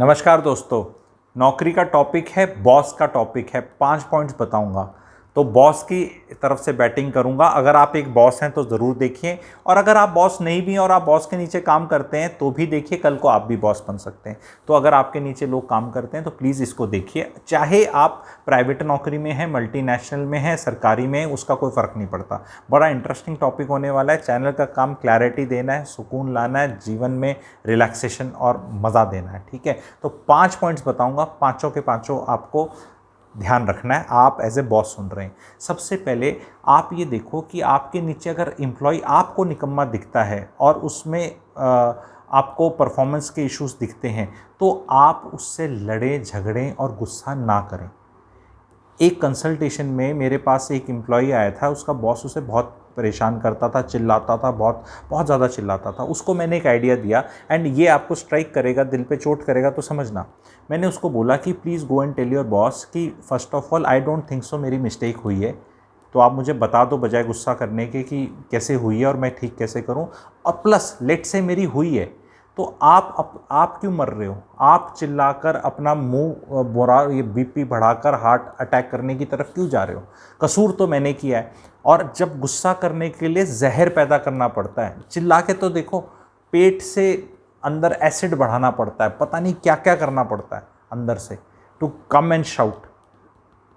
नमस्कार दोस्तों। नौकरी का टॉपिक है, बॉस का टॉपिक है। 5 पॉइंट्स बताऊंगा। तो बॉस की तरफ से बैटिंग करूंगा। अगर आप एक बॉस हैं तो ज़रूर देखिए, और अगर आप बॉस नहीं भी हैं और आप बॉस के नीचे काम करते हैं तो भी देखिए, कल को आप भी बॉस बन सकते हैं। तो अगर आपके नीचे लोग काम करते हैं तो प्लीज़ इसको देखिए। चाहे आप प्राइवेट नौकरी में हैं, मल्टीनेशनल में हैं, सरकारी में हैं, उसका कोई फ़र्क नहीं पड़ता। बड़ा इंटरेस्टिंग टॉपिक होने वाला है। चैनल का काम क्लैरिटी देना है, सुकून लाना है, जीवन में रिलैक्सेशन और मज़ा देना है। ठीक है, तो 5 पॉइंट्स बताऊंगा, पाँचों के पाँचों आपको ध्यान रखना है। आप एज ए बॉस सुन रहे हैं। सबसे पहले आप ये देखो कि आपके नीचे अगर एम्प्लॉय आपको निकम्मा दिखता है और उसमें आपको परफॉर्मेंस के इश्यूज दिखते हैं, तो आप उससे लड़ें, झगड़ें और गुस्सा ना करें। एक कंसल्टेशन में मेरे पास एक एम्प्लॉय आया था, उसका बॉस उसे बहुत परेशान करता था, चिल्लाता था, बहुत बहुत ज़्यादा चिल्लाता था। उसको मैंने एक आइडिया दिया, एंड ये आपको स्ट्राइक करेगा, दिल पे चोट करेगा तो समझना। मैंने उसको बोला कि please go and tell your boss कि first of all I don't think so मेरी मिस्टेक हुई है, तो आप मुझे बता दो बजाय गुस्सा करने के कि कैसे हुई है और मैं ठीक कैसे करूं। और प्लस लेट से मेरी हुई है तो आप क्यों मर रहे हो? आप चिल्लाकर अपना मुंह बुरा, ये बीपी बढ़ाकर हार्ट अटैक करने की तरफ क्यों जा रहे हो? कसूर तो मैंने किया है। और जब गुस्सा करने के लिए जहर पैदा करना पड़ता है, चिल्ला के तो देखो, पेट से अंदर एसिड बढ़ाना पड़ता है, पता नहीं क्या क्या करना पड़ता है अंदर से टू कम एंड शाउट।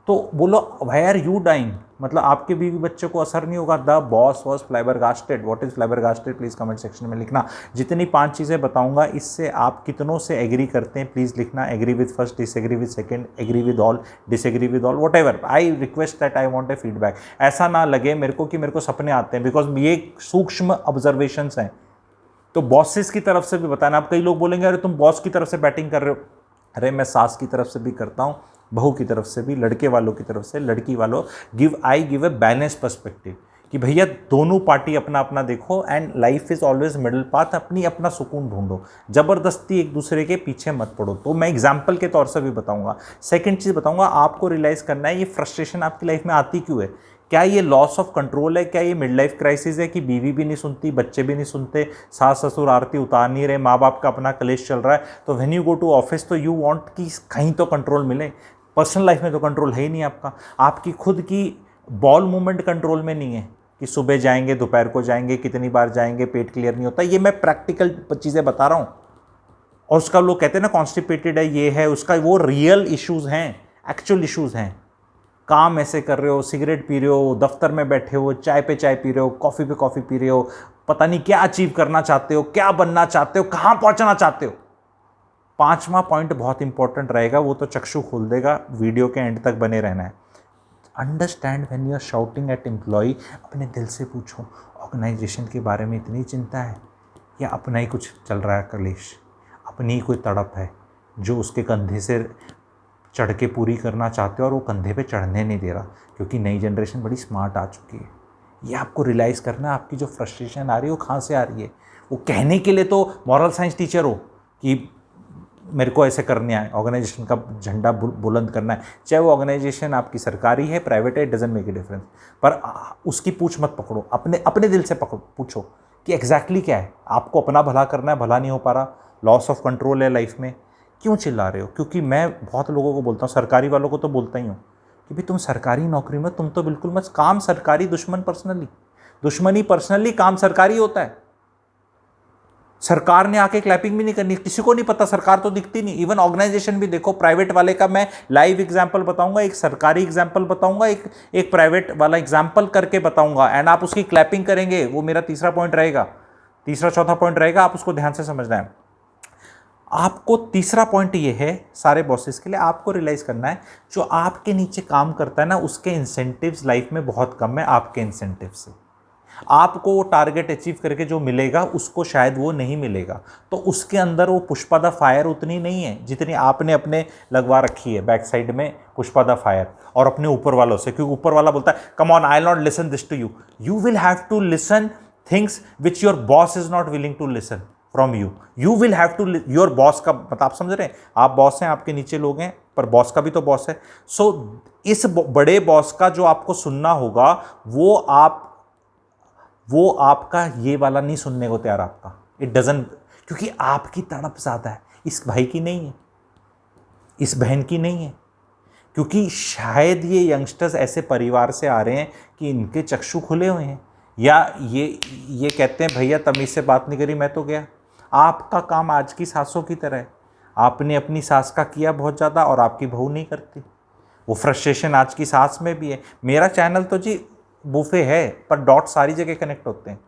तो बोलो व्हाई आर यू डाइंग, मतलब आपके बीवी बच्चे को असर नहीं होगा। The boss was फ्लैबरगास्टेड। What is फ्लैबरगास्टेड? Please comment section में लिखना। जितनी 5 चीज़ें बताऊंगा, इससे आप कितनों से एग्री करते हैं प्लीज़ लिखना। Agree with first, disagree with second, agree with all, disagree with all, whatever. I request that I want a feedback. ऐसा ना लगे मेरे को कि मेरे को सपने आते हैं, बिकॉज ये सूक्ष्म ऑब्जर्वेशंस हैं। तो बॉसेस की तरफ से भी बताना। आप कई लोग बोलेंगे अरे तुम बॉस की तरफ से बैटिंग कर रहे हो। अरे मैं सास की तरफ से भी करता हूँ, बहू की तरफ से भी, लड़के वालों की तरफ से, लड़की वालों। I give a balance perspective कि भैया दोनों पार्टी अपना अपना देखो, and life is always middle path. अपनी अपना सुकून ढूंढो, ज़बरदस्ती एक दूसरे के पीछे मत पड़ो। तो मैं एग्जाम्पल के तौर से भी बताऊंगा। सेकेंड चीज़ बताऊंगा, आपको रियलाइज़ करना है ये फ्रस्ट्रेशन आपकी लाइफ में आती क्यों है। क्या ये लॉस ऑफ कंट्रोल है? क्या ये मिड लाइफ क्राइसिस है कि बीवी भी नहीं सुनती, बच्चे भी नहीं सुनते, सास ससुर आरती उतार नहीं रहे, माँ बाप का अपना कलेश चल रहा है, तो when you go to office तो यू वांट कि कहीं तो कंट्रोल मिले। पर्सनल लाइफ में तो कंट्रोल है ही नहीं आपका। आपकी खुद की बॉल मूवमेंट कंट्रोल में नहीं है कि सुबह जाएंगे, दोपहर को जाएंगे, कितनी बार जाएंगे, पेट क्लियर नहीं होता। ये मैं प्रैक्टिकल चीज़ें बता रहा हूँ। और उसका लोग कहते हैं ना कॉन्स्टिपेटेड है, ये है, उसका वो रियल इश्यूज़ हैं, एक्चुअल इश्यूज़ हैं। काम ऐसे कर रहे हो, सिगरेट पी रहे हो, दफ्तर में बैठे हो, चाय पे चाय पी रहे हो, कॉफ़ी पे कॉफ़ी पी रहे हो, पता नहीं क्या अचीव करना चाहते हो, क्या बनना चाहते हो, कहाँ पहुँचना चाहते हो। 5वां पॉइंट बहुत इंपॉर्टेंट रहेगा, वो तो चक्षु खोल देगा। वीडियो के एंड तक बने रहना है। Understand when you are shouting at employ. अपने दिल से पूछो, ऑर्गेनाइजेशन के बारे में इतनी चिंता है या अपना ही कुछ चल रहा है कलेश, अपनी ही कोई तड़प है जो उसके कंधे से चढ़ के पूरी करना चाहते हो और वो कंधे पे चढ़ने नहीं दे रहा, क्योंकि नई जनरेशन बड़ी स्मार्ट आ चुकी है। ये आपको रियलाइज़ करना है। आपकी जो फ्रस्ट्रेशन आ रही है वो कहाँ से आ रही है। वो कहने के लिए तो मॉरल साइंस टीचर हो कि मेरे को ऐसे करने आए, ऑर्गेनाइजेशन का झंडा बुलंद करना है। चाहे वो ऑर्गेनाइजेशन आपकी सरकारी है, प्राइवेट है, डजंट मेक ए डिफरेंस। पर उसकी पूछ मत पकड़ो, अपने दिल से पकड़ो, पूछो कि एग्जैक्टली क्या है। आपको अपना भला करना है, भला नहीं हो पा रहा, लॉस ऑफ कंट्रोल है लाइफ में, क्यों चिल्ला रहे हो? क्योंकि मैं बहुत लोगों को बोलता हूँ, सरकारी वालों को तो बोलता ही हूँ कि भाई तुम सरकारी नौकरी में तुम तो बिल्कुल मत, काम सरकारी, दुश्मन पर्सनली, दुश्मनी पर्सनली, काम सरकारी होता है। सरकार ने आके क्लैपिंग भी नहीं करनी, किसी को नहीं पता, सरकार तो दिखती नहीं। इवन ऑर्गेनाइजेशन भी देखो, प्राइवेट वाले का मैं लाइव एग्जांपल बताऊंगा, एक सरकारी एग्जांपल बताऊंगा, एक प्राइवेट वाला एग्जांपल करके बताऊंगा, एंड आप उसकी क्लैपिंग करेंगे। वो मेरा तीसरा पॉइंट रहेगा, तीसरा चौथा पॉइंट रहेगा, आप उसको ध्यान से समझना है। आपको तीसरा पॉइंट ये है, सारे बॉसेस के लिए आपको रियलाइज करना है, जो आपके नीचे काम करता है ना, उसके इंसेंटिव्स लाइफ में बहुत कम है आपके इंसेंटिव से। आपको वो टारगेट अचीव करके जो मिलेगा उसको शायद वो नहीं मिलेगा, तो उसके अंदर वो पुष्पा द फायर उतनी नहीं है जितनी आपने अपने लगवा रखी है बैक साइड में पुष्पा द फायर, और अपने ऊपर वालों से। क्योंकि ऊपर वाला बोलता है come on, I will not listen this to you, you will have to listen things which your boss is not willing to listen from you. You will have to, your boss का मतलब आप समझ रहे हैं, आप boss हैं, आपके नीचे लोग हैं, पर बॉस का भी तो बॉस है। सो इस बड़े बॉस का जो आपको सुनना होगा, वो आपका ये वाला नहीं सुनने को तैयार आपका, इट डजंट, क्योंकि आपकी तड़प ज़्यादा है, इस भाई की नहीं है। इस बहन की नहीं है, क्योंकि शायद ये यंगस्टर्स ऐसे परिवार से आ रहे हैं कि इनके चक्षु खुले हुए हैं, या ये कहते हैं भैया तमीज़ से बात नहीं करी मैं तो गया। आपका काम आज की सासों की तरह है, आपने अपनी सास का किया बहुत ज़्यादा और आपकी बहू नहीं करती। वो फ्रस्ट्रेशन आज की सास में भी है। मेरा चैनल तो जी बुफे है, पर डॉट सारी जगह कनेक्ट होते हैं।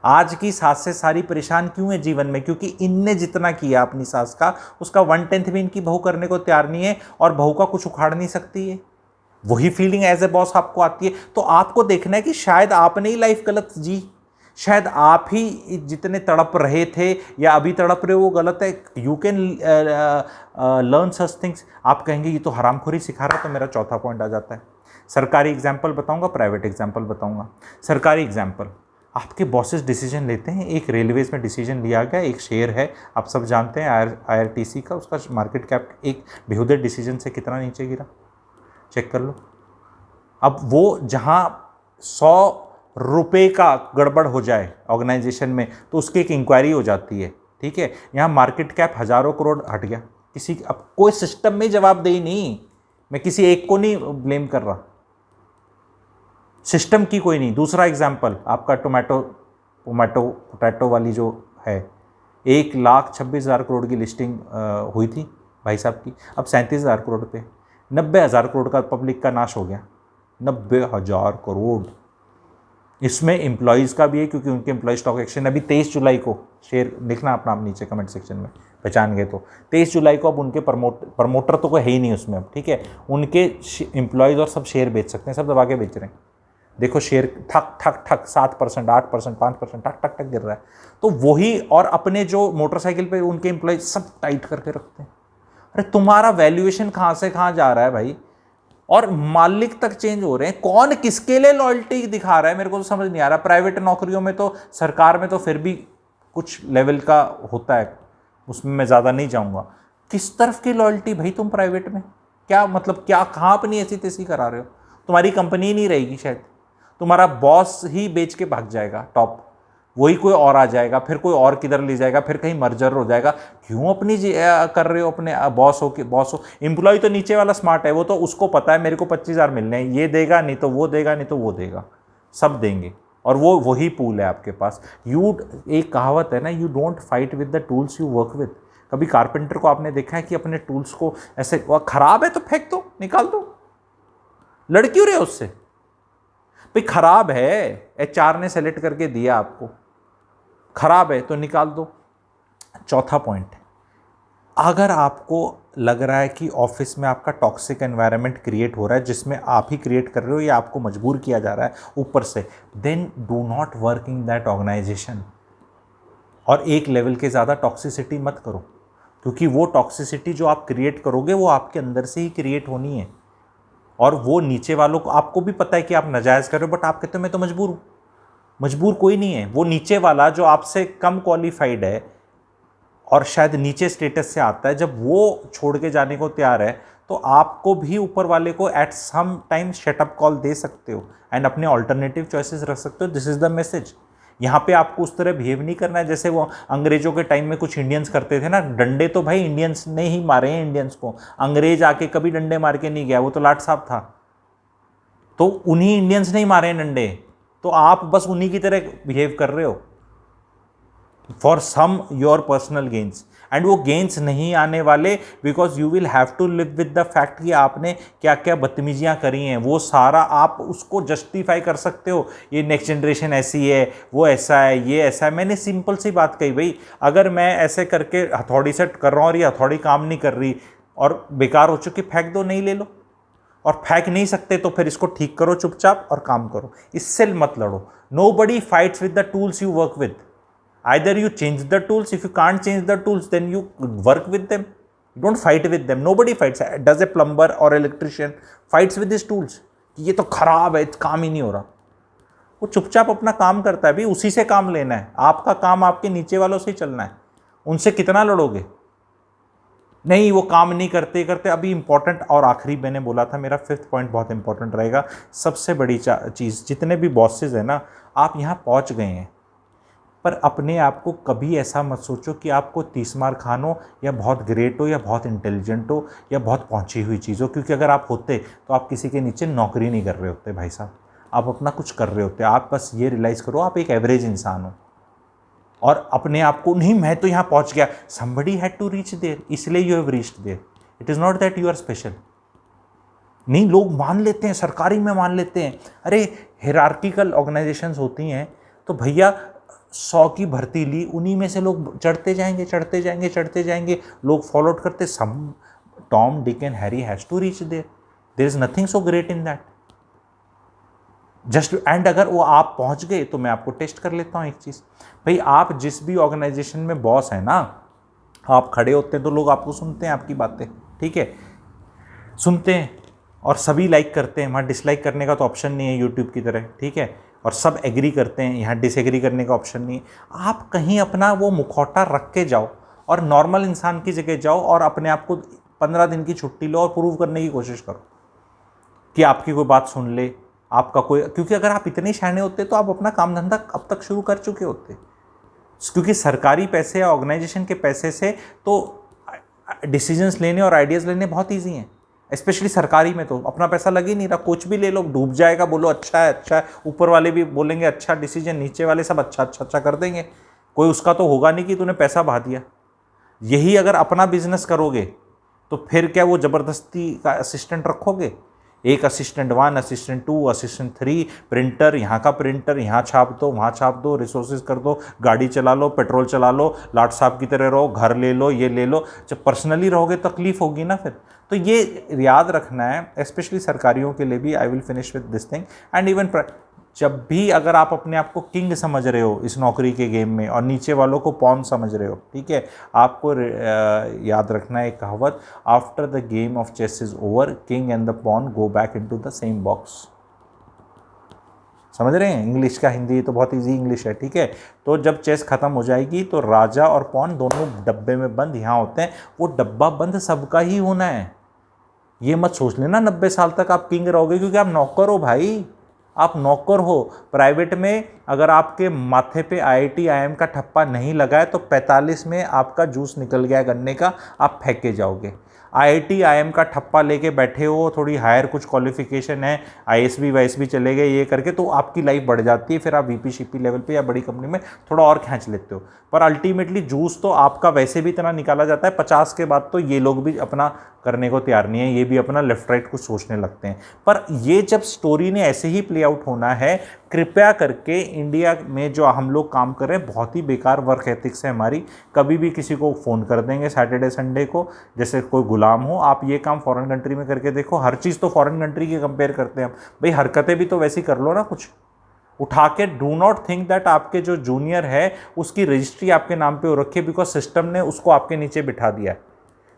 आज की सास से सारी परेशान क्यों है जीवन में? क्योंकि इनने जितना किया अपनी सास का, उसका 1/10 भी इनकी बहू करने को तैयार नहीं है, और बहू का कुछ उखाड़ नहीं सकती है। वही फीलिंग एज ए बॉस आपको आती है। तो आपको देखना है कि शायद आपने ही लाइफ गलत जी, शायद आप ही जितने तड़प रहे थे या अभी तड़प रहे हो वो गलत है। You can learn such things. आप कहेंगे ये तो हरामखोरी सिखा रहा है, तो मेरा चौथा पॉइंट आ जाता है। सरकारी एग्जाम्पल बताऊंगा, प्राइवेट एग्जाम्पल बताऊंगा। सरकारी एग्जाम्पल, आपके बॉसेस डिसीजन लेते हैं। एक रेलवेज में डिसीजन लिया गया, एक शेयर है आप सब जानते हैं IRTC का, उसका मार्केट कैप एक बेहुदे डिसीजन से कितना नीचे गिरा, चेक कर लो। अब वो जहाँ 100 रुपये का गड़बड़ हो जाए ऑर्गेनाइजेशन में तो उसकी एक इंक्वायरी हो जाती है, ठीक है। यहाँ मार्केट कैप हज़ारों करोड़ हट गया, किसी अब कोई सिस्टम में जवाब दे नहीं। मैं किसी एक को नहीं ब्लेम कर रहा, सिस्टम की कोई नहीं। दूसरा एग्जाम्पल आपका पोटैटो वाली जो है, 1,26,000 करोड़ की लिस्टिंग हुई थी भाई साहब की, अब 37,000 करोड़ पे, 90,000 करोड़ का पब्लिक का नाश हो गया। 90,000 करोड़। इसमें एम्प्लॉयज़ का भी है, क्योंकि उनके एम्प्लॉय स्टॉक एक्सचेंज अभी 23 जुलाई को, शेयर लिखना अपना आप नीचे कमेंट सेक्शन में, पहचान गए तो 23 जुलाई को अब उनके प्रमोटर तो कोई है ही नहीं उसमें अब, ठीक है। उनके एम्प्लॉयज़ और सब शेयर बेच सकते हैं, सब दबा के बेच रहे हैं। देखो शेयर ठक ठक ठक 7%, 8%, 5% ठक ठक ठक गिर रहा है। तो वही, और अपने जो मोटरसाइकिल पे उनके एम्प्लॉय सब टाइट करके रखते हैं। अरे तुम्हारा वैल्यूएशन कहाँ से कहाँ जा रहा है भाई, और मालिक तक चेंज हो रहे हैं। कौन किसके लिए लॉयल्टी दिखा रहा है, मेरे को तो समझ नहीं आ रहा। प्राइवेट नौकरियों में तो, सरकार में तो फिर भी कुछ लेवल का होता है, उसमें मैं ज़्यादा नहीं जाऊँगा। किस तरफ की लॉयल्टी भाई तुम प्राइवेट में? क्या मतलब, क्या कहाँ अपनी ऐसी तैसी करा रहे हो? तुम्हारी कंपनी ही नहीं रहेगी शायद, तुम्हारा बॉस ही बेच के भाग जाएगा टॉप, वही कोई और आ जाएगा, फिर कोई और किधर ले जाएगा, फिर कहीं मर्जर हो जाएगा। क्यों अपनी कर रहे हो अपने बॉस हो। एम्प्लॉय तो नीचे वाला स्मार्ट है, वो तो उसको पता है मेरे को 25,000 मिलने हैं, ये देगा नहीं तो वो देगा, नहीं तो वो देगा, सब देंगे, और वो वही पूल है आपके पास। एक कहावत है ना, you don't fight with the tools you work with. कभी कारपेंटर को आपने देखा है कि अपने टूल्स को ऐसे, खराब है तो फेंक दो, निकाल दो, लड़ क्यों रहे हो उससे भाई? खराब है, HR ने सेलेक्ट करके दिया आपको, खराब है तो निकाल दो। चौथा पॉइंट, अगर आपको लग रहा है कि ऑफिस में आपका टॉक्सिक एनवायरनमेंट क्रिएट हो रहा है, जिसमें आप ही क्रिएट कर रहे हो या आपको मजबूर किया जा रहा है ऊपर से, then do not work in that organisation. और एक लेवल के ज़्यादा टॉक्सिसिटी मत करो, क्योंकि वो टॉक्सिसिटी जो आप क्रिएट करोगे वो आपके अंदर से ही क्रिएट होनी है, और वो नीचे वालों को, आपको भी पता है कि आप नाजायज़ कर रहे हो, बट आप कहते हो मैं तो मजबूर हूँ। मजबूर कोई नहीं है, वो नीचे वाला जो आपसे कम क्वालिफाइड है और शायद नीचे स्टेटस से आता है, जब वो छोड़ के जाने को तैयार है, तो आपको भी ऊपर वाले को at some time shut up call दे सकते हो एंड अपने ऑल्टरनेटिव चॉइसेस रख सकते हो। This is the message. यहाँ पे आपको उस तरह बिहेव नहीं करना है जैसे वो अंग्रेजों के टाइम में कुछ इंडियंस करते थे ना। डंडे तो भाई इंडियंस ने ही मारे हैं इंडियंस को, अंग्रेज आके कभी डंडे मार के नहीं गया, वो तो लाट साहब था, तो उन्हीं इंडियंस ने ही मारे हैं डंडे। तो आप बस उन्हीं की तरह बिहेव कर रहे हो for some your personal gains, and वो गेन्स नहीं आने वाले, because you will have to live with the fact कि आपने क्या क्या बदतमीजियाँ करी हैं। वो सारा आप उसको जस्टिफाई कर सकते हो, ये नेक्स्ट जनरेशन ऐसी है, वो ऐसा है, ये ऐसा है। मैंने सिंपल सी बात कही भाई, अगर मैं ऐसे करके हथौड़ी से कर रहा हूँ और ये हथौड़ी काम नहीं कर रही और बेकार हो चुकी, फेंक दो, नहीं ले लो। और फेंक नहीं सकते तो फिर इसको ठीक करो चुपचाप और काम करो, इससे मत लड़ो। Nobody fights with the tools you work with. Either you change the tools. If you can't change the tools, then you work with them. You don't fight with them. Nobody fights. Does a plumber or electrician fights with his tools? ये तो खराब है, काम ही नहीं हो रहा। वो चुपचाप अपना काम करता है, भी उसी से काम लेना है। आपका काम आपके नीचे वालों से ही चलना है, उनसे कितना लड़ोगे? नहीं, वो काम नहीं करते करते। अभी इंपॉर्टेंट और आखिरी मैंने बोला था, मेरा 5th पॉइंट बहुत इंपॉर्टेंट रहेगा। सबसे बड़ी चीज़, जितने भी बॉसेस हैं ना, आप यहाँ पहुँच गए हैं, पर अपने आप को कभी ऐसा मत सोचो कि आपको 30 मार खान हो या बहुत ग्रेट हो या बहुत इंटेलिजेंट हो या बहुत पहुंची हुई चीज़ हो, क्योंकि अगर आप होते तो आप किसी के नीचे नौकरी नहीं कर रहे होते भाई साहब, आप अपना कुछ कर रहे होते। आप बस ये रियलाइज़ करो आप एक एवरेज इंसान हो, और अपने आप को नहीं मैं तो यहाँ पहुँच गया, somebody had to reach there, इसलिए you have reached there, it is not that you are special. नहीं, लोग मान लेते हैं, सरकारी में मान लेते हैं, अरे हिरार्किकल ऑर्गेनाइजेशंस होती हैं तो भैया 100 की भर्ती ली, उन्हीं में से लोग चढ़ते जाएंगे चढ़ते जाएंगे चढ़ते जाएंगे, लोग फॉलो आउट करते। Some Tom Dick and Harry has to reach there is nothing so great in that just and. अगर वो आप पहुंच गए तो मैं आपको टेस्ट कर लेता हूं एक चीज़, भाई आप जिस भी ऑर्गेनाइजेशन में बॉस है ना, आप खड़े होते हैं तो लोग आपको सुनते हैं, आपकी बातें, ठीक है, सुनते हैं और सभी लाइक करते हैं, वहाँ डिसलाइक करने का तो ऑप्शन नहीं है यूट्यूब की तरह, ठीक है, और सब एग्री करते हैं, यहाँ डिसएग्री करने का ऑप्शन नहीं है। आप कहीं अपना वो मुखौटा रख के जाओ और नॉर्मल इंसान की जगह जाओ और अपने आप को 15 दिन की छुट्टी लो और प्रूव करने की कोशिश करो कि आपकी कोई बात सुन ले, आपका कोई, क्योंकि अगर आप इतने शहाने होते तो आप अपना काम धंधा अब तक शुरू कर चुके होते, क्योंकि सरकारी पैसे या ऑर्गेनाइजेशन के पैसे से तो डिसीजंस लेने और आइडियाज़ लेने बहुत ईजी हैं, स्पेशली सरकारी में तो अपना पैसा लग ही नहीं रहा, कुछ भी ले लो डूब जाएगा, बोलो अच्छा है अच्छा है, ऊपर वाले भी बोलेंगे अच्छा डिसीजन, नीचे वाले सब अच्छा अच्छा अच्छा कर देंगे, कोई उसका तो होगा नहीं कि तूने पैसा बहा दिया। यही अगर अपना बिजनेस करोगे तो फिर क्या वो ज़बरदस्ती का असिस्टेंट रखोगे, एक असिस्टेंट 1, असिस्टेंट 2, असिस्टेंट 3, प्रिंटर, यहाँ का प्रिंटर, यहाँ छाप दो वहाँ छाप दो, रिसोर्सेज कर दो, गाड़ी चला लो, पेट्रोल चला लो, लाट साहब की तरह रहो, घर ले लो, ये ले लो, जब पर्सनली रहोगे तकलीफ होगी ना फिर। तो ये याद रखना है स्पेशली सरकारियों के लिए भी। I will finish with this thing and even जब भी अगर आप अपने आप को किंग समझ रहे हो इस नौकरी के गेम में और नीचे वालों को पॉन समझ रहे हो, ठीक है, आपको याद रखना है एक कहावत, after the game of chess is over king and the pawn go back into the same box. समझ रहे हैं इंग्लिश का हिंदी तो बहुत इजी इंग्लिश है, ठीक है। तो जब चेस खत्म हो जाएगी तो राजा और पॉन दोनों डब्बे में बंद यहाँ होते हैं, वो डब्बा बंद सबका ही होना है। ये मत सोच लेना 90 साल तक आप किंग रहोगे, क्योंकि आप नौकर हो भाई, आप नौकर हो। प्राइवेट में अगर आपके माथे पे IIT IIM का ठप्पा नहीं लगा है तो 45 में आपका जूस निकल गया गन्ने का, आप फेंके जाओगे। IIT IIM का ठप्पा लेके बैठे हो, थोड़ी हायर कुछ क्वालिफिकेशन है, ISB वाईएसबी चले गए ये करके, तो आपकी लाइफ बढ़ जाती है, फिर आप VP शिपी लेवल पे या बड़ी कंपनी में थोड़ा और खींच लेते हो। पर अल्टीमेटली जूस तो आपका वैसे भी इतना निकाला जाता है, 50 के बाद तो ये लोग भी अपना करने को तैयार नहीं है, ये भी अपना लेफ्ट राइट कुछ सोचने लगते हैं। पर ये जब स्टोरी ने ऐसे ही प्ले आउट होना है, कृपया करके इंडिया में जो हम लोग काम कर रहे हैं बहुत ही बेकार वर्क एथिक्स है हमारी, कभी भी किसी को फ़ोन कर देंगे सैटरडे संडे को जैसे कोई गुलाम हो। आप ये काम फॉरेन कंट्री में करके देखो, हर चीज़ तो फॉरेन कंट्री की कंपेयर करते हैं हम, भाई हरकतें भी तो वैसी कर लो ना कुछ उठा के। डू नॉट थिंक दैट आपके जो जूनियर है उसकी रजिस्ट्री आपके नाम पे हो रखी है, बिकॉज सिस्टम ने उसको आपके नीचे बिठा दिया है,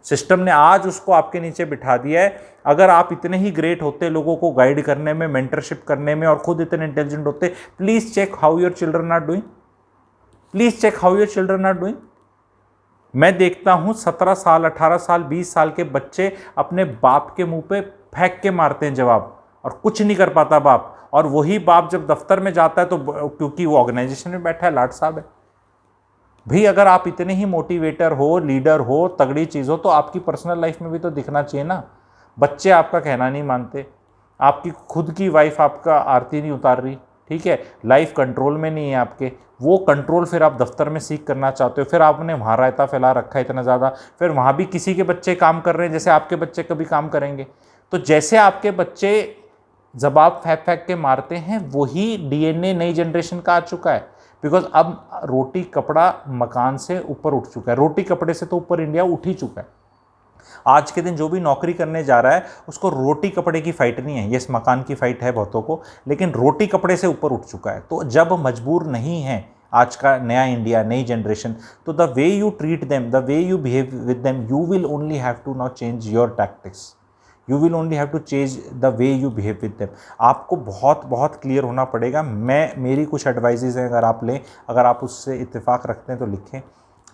सिस्टम ने आज उसको आपके नीचे बिठा दिया है। अगर आप इतने ही ग्रेट होते लोगों को गाइड करने में, मेंटरशिप करने में और खुद इतने इंटेलिजेंट होते, please check how your children are doing, please check how your children are doing. मैं देखता हूं 17 साल 18 साल 20 साल के बच्चे अपने बाप के मुंह पे फेंक के मारते हैं जवाब, और कुछ नहीं कर पाता बाप, और वही बाप जब दफ्तर में जाता है तो क्योंकि वो ऑर्गेनाइजेशन में बैठा है, लाट साहब है भाई। अगर आप इतने ही मोटिवेटर हो, लीडर हो, तगड़ी चीज़ हो, तो आपकी पर्सनल लाइफ में भी तो दिखना चाहिए ना। बच्चे आपका कहना नहीं मानते, आपकी खुद की वाइफ आपका आरती नहीं उतार रही, ठीक है, लाइफ कंट्रोल में नहीं है आपके, वो कंट्रोल फिर आप दफ्तर में सीख करना चाहते हो, फिर आपने वहाँ रायता फैला रखा है इतना ज़्यादा, फिर वहाँ भी किसी के बच्चे काम कर रहे हैं जैसे आपके बच्चे कभी काम करेंगे। तो जैसे आपके बच्चे जवाब फेंक फेंक के मारते हैं, वही DNA नई जनरेशन का आ चुका है। बिकॉज अब रोटी कपड़ा मकान से ऊपर उठ चुका है, रोटी कपड़े से तो ऊपर इंडिया उठ ही चुका है। आज के दिन जो भी नौकरी करने जा रहा है उसको रोटी कपड़े की फाइट नहीं है, यस मकान की फाइट है बहुतों को, लेकिन रोटी कपड़े से ऊपर उठ चुका है। तो जब मजबूर नहीं है आज का नया इंडिया, नई जनरेशन, तो the way you treat them, the way you behave with them, you will only have to now change your tactics, you will only have to change the way you behave with them. आपको बहुत बहुत clear होना पड़ेगा। मेरी कुछ advises हैं, अगर आप लें, अगर आप उससे इत्तेफाक रखते हैं तो लिखें।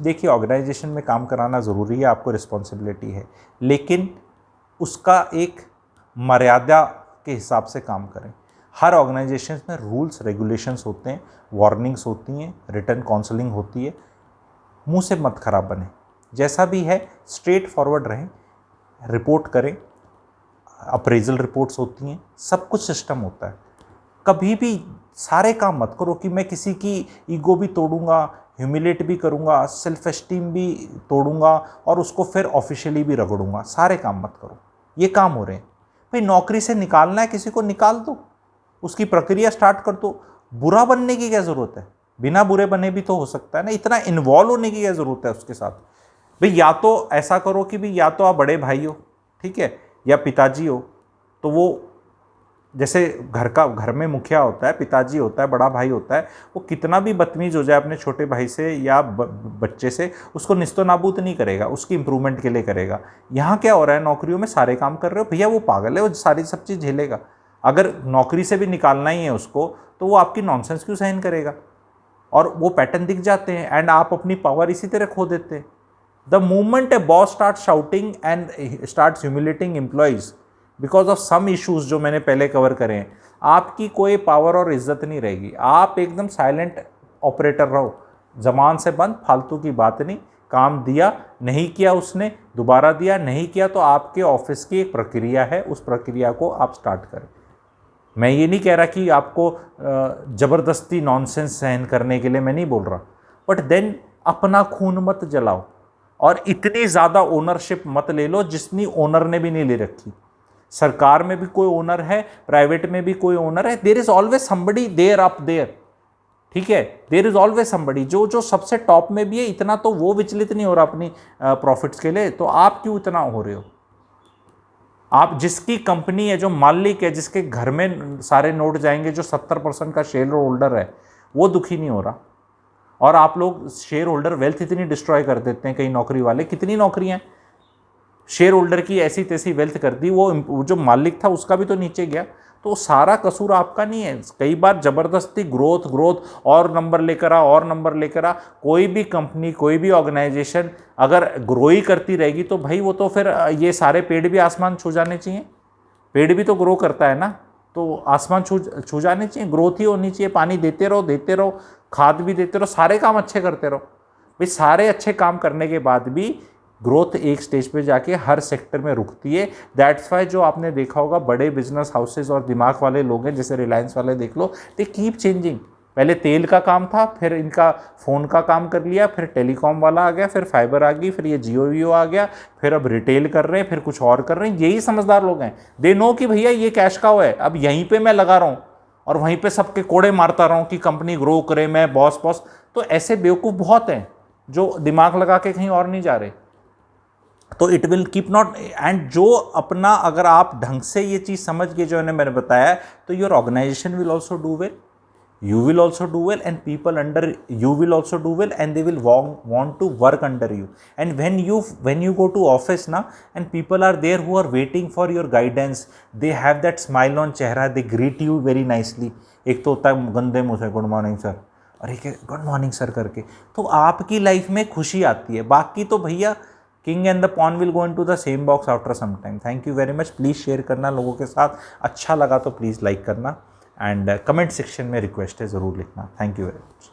देखिए, ऑर्गेनाइजेशन में काम कराना ज़रूरी है, आपको रिस्पॉन्सिबिलिटी है, लेकिन उसका एक मर्यादा के हिसाब से काम करें। हर ऑर्गेनाइजेशन में रूल्स रेगुलेशंस होते हैं, वार्निंग्स होती हैं, रिटर्न काउंसलिंग होती है। मुंह से मत खराब बने, जैसा भी है स्ट्रेट फॉरवर्ड रहें, रिपोर्ट करें, अप्रेजल रिपोर्ट्स होती हैं, सब कुछ सिस्टम होता है। कभी भी सारे काम मत करो कि मैं किसी की ईगो भी तोड़ूंगा, ह्यूमिलेट भी करूंगा, सेल्फ एस्टीम भी तोड़ूंगा और उसको फिर ऑफिशियली भी रगड़ूंगा। सारे काम मत करो, ये काम हो रहे हैं। भाई नौकरी से निकालना है किसी को, निकाल दो, उसकी प्रक्रिया स्टार्ट कर दो। बुरा बनने की क्या ज़रूरत है, बिना बुरे बने भी तो हो सकता है ना। इतना इन्वॉल्व होने की क्या ज़रूरत है उसके साथ। भाई या तो ऐसा करो कि भाई या तो आप बड़े भाई हो, ठीक है, या पिताजी हो, तो वो जैसे घर में मुखिया होता है, पिताजी होता है, बड़ा भाई होता है, वो कितना भी बदतमीज हो जाए अपने छोटे भाई से या बच्चे से, उसको निस्तो नाबूद नहीं करेगा, उसकी इंप्रूवमेंट के लिए करेगा। यहाँ क्या हो रहा है, नौकरियों में सारे काम कर रहे हो, भैया वो पागल है, वो सारी सब चीज़ झेलेगा। अगर नौकरी से भी निकालना ही है उसको, तो वो आपकी नॉनसेंस क्यों सहन करेगा। और वो पैटर्न दिख जाते हैं एंड आप अपनी पावर इसी तरह खो देते हैं। The moment a boss start shouting and start humiliating employees because of some issues जो मैंने पहले कवर करे हैं, आपकी कोई पावर और इज्जत नहीं रहेगी। आप एकदम साइलेंट ऑपरेटर रहो, जबान से बंद, फालतू की बात नहीं। काम दिया, नहीं किया उसने, दोबारा दिया, नहीं किया, तो आपके ऑफिस की एक प्रक्रिया है, उस प्रक्रिया को आप स्टार्ट करें। मैं ये नहीं कह रहा कि आपको ज़बरदस्ती नॉनसेंस सहन करने के लिए मैं नहीं बोल रहा, बट देन अपना खून मत जलाओ और इतनी ज़्यादा ओनरशिप मत ले लो जितनी ओनर ने भी नहीं ले रखी। सरकार में भी कोई ओनर है, प्राइवेट में भी कोई ओनर है, there is always somebody there up there, ठीक है, देयर इज ऑलवेज समबडी। जो सबसे टॉप में भी है, इतना तो वो विचलित नहीं हो रहा अपनी प्रॉफिट्स के लिए, तो आप क्यों इतना हो रहे हो। आप जिसकी कंपनी है, जो मालिक है, जिसके घर में सारे नोट जाएंगे, जो 70% का शेयर होल्डर है, वो दुखी नहीं हो रहा। और आप लोग शेयर होल्डर वेल्थ इतनी डिस्ट्रॉय कर देते हैं, कई नौकरी वाले, कितनी नौकरियां शेयर होल्डर की ऐसी तैसी वेल्थ कर दी, वो जो मालिक था उसका भी तो नीचे गया। तो सारा कसूर आपका नहीं है। कई बार ज़बरदस्ती ग्रोथ और नंबर लेकर आ, और नंबर लेकर आ। कोई भी कंपनी, कोई भी ऑर्गेनाइजेशन अगर ग्रो ही करती रहेगी तो भाई वो तो फिर ये सारे पेड़ भी आसमान छू जाने चाहिए। पेड़ भी तो ग्रो करता है ना, तो आसमान छू जाने चाहिए, ग्रोथ ही होनी चाहिए। पानी देते रहो, खाद भी देते रहो, सारे काम अच्छे करते रहो। भाई सारे अच्छे काम करने के बाद भी ग्रोथ एक स्टेज पे जाके हर सेक्टर में रुकती है। दैट्स वाई जो आपने देखा होगा, बड़े बिजनेस हाउसेज और दिमाग वाले लोग हैं, जैसे रिलायंस वाले देख लो, दे कीप चेंजिंग। पहले तेल का काम था, फिर इनका फ़ोन का काम कर लिया, फिर टेलीकॉम वाला आ गया, फिर फाइबर आ गई, फिर ये जियो आ गया, फिर अब रिटेल कर रहे हैं, फिर कुछ और कर रहे हैं। यही समझदार लोग हैं। दे नो कि भैया ये कैश काउ है, अब यहीं पर मैं लगा रहा हूँ और वहीं पर सबके कोड़े मारता रहा हूँ कि कंपनी ग्रो करे, मैं बॉस। तो ऐसे बेवकूफ़ बहुत हैं जो दिमाग लगा के कहीं और नहीं जा रहे। तो it will keep not and जो अपना, अगर आप ढंग से ये चीज़ समझ के जो मैंने बताया, तो your organisation will also do well, you will also do well, and people under you will also do well, and they will want to work under you. And when you go to office na, and people are there who are waiting for your guidance, they have that smile on चेहरा, they greet you very nicely. एक तो होता है गंदे मुंह से good morning sir, और एक गुड मॉर्निंग सर करके, तो आपकी लाइफ में खुशी आती है। बाकी तो भैया king and the pawn will go into the same box after some time. Thank you very much. Please share करना लोगों के साथ, अच्छा लगा तो प्लीज़ लाइक करना, एंड कमेंट सेक्शन में रिक्वेस्ट है ज़रूर लिखना। थैंक यू वेरी मच।